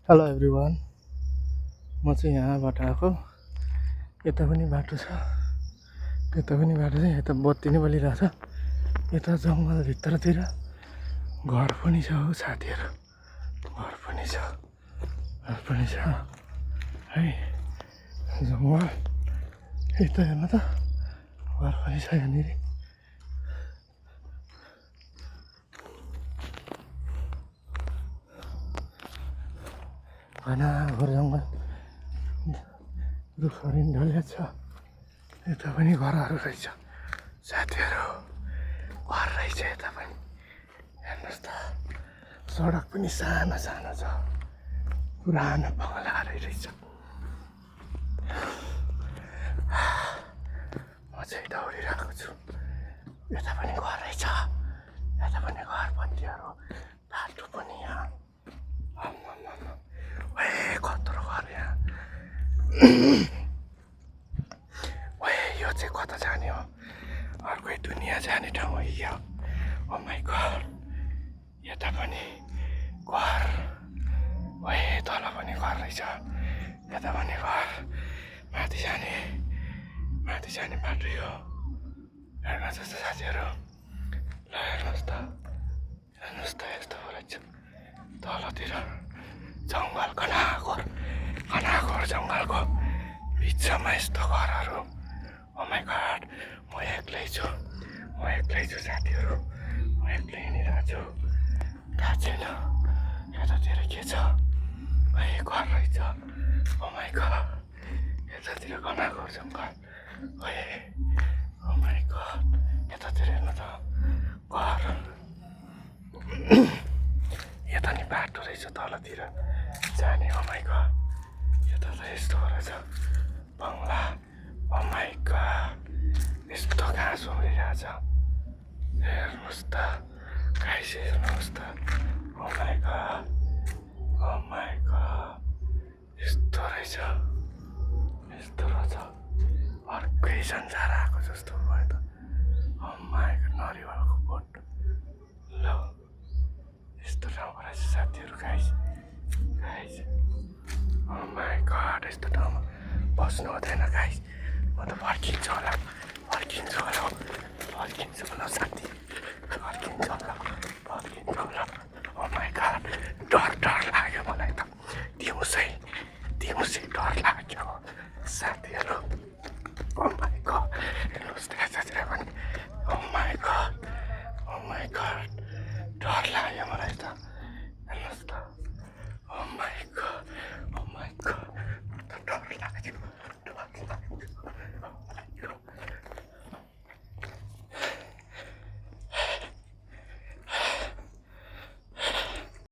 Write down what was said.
Hello everyone, म चाहिँ यहाँबाट आएको। यता पनि बाटो छ, त्यता पनि बाटो छ। यता बत्ती नै बलिरहेछ। यता जङ्गलभित्रतिर घर पनि छ हो साथीहरू, घर पनि छ है। जङ्गल यता हेर्नु त, घर पनि छ यहाँनिर। घना घर जङ्गल, रुखहरू नि ढल्या छ। यता पनि घरहरू रहेछ साथीहरू, घर रहेछ यता पनि। हेर्नुहोस् त, सडक पनि सानो सानो छ, पुरानो बङ्गलाहरू रहेछ। म चाहिँ दौडिरहेको छु। यता पनि घर रहेछ, यता पनि घर, बत्तीहरू, बाटो पनि यहाँ। कत्रो घर यहाँ। यो चाहिँ कता जाने हो? अर्कै दुनियाँ जाने ठाउँ हो यो। ओ माई गॉड, यता पनि घर, तल पनि घर रहेछ, यता पनि घर। माथि जाने बाटो यो। हेर्नुहोस् त साथीहरू, ल हेर्नुहोस् त, यस्तो रहेछ। तलतिर जङ्गल, घना घोर जङ्गलको बिचमा यस्तो घरहरू। ओ माई गॉड, म एक्लै छु साथीहरू, म एक्लै हिँडिरहेको छु। थाहा छैन यतातिर के छ। घर रहेछ। ओ माई गॉड, यतातिर घना घोर जङ्गल। ओ माई गॉड, यतातिर हेर्नु त, घर। यता नि बाटो रहेछ तलतिर जाने। ओ माई गॉड, यता त यस्तो रहेछ बङ्गला। ओ माई गॉड, यस्तो घाँस उम्रिरहेछ। हेर्नुहोस् त गाइस, हेर्नुहोस् त। ओ माई गॉड, यस्तो रहेछ, अर्कै संसार आएको जस्तो भयो त। ओ माई गॉड, नरिवलको बोट। ल, यस्तो ठाउँको रहेछ साथीहरू। गाइस, ओ माई गॉड, यस्तो ठाउँमा बस्नु हुँदैन गाइस। म त फर्किन्छु होला साथी, फर्किन्छु होला।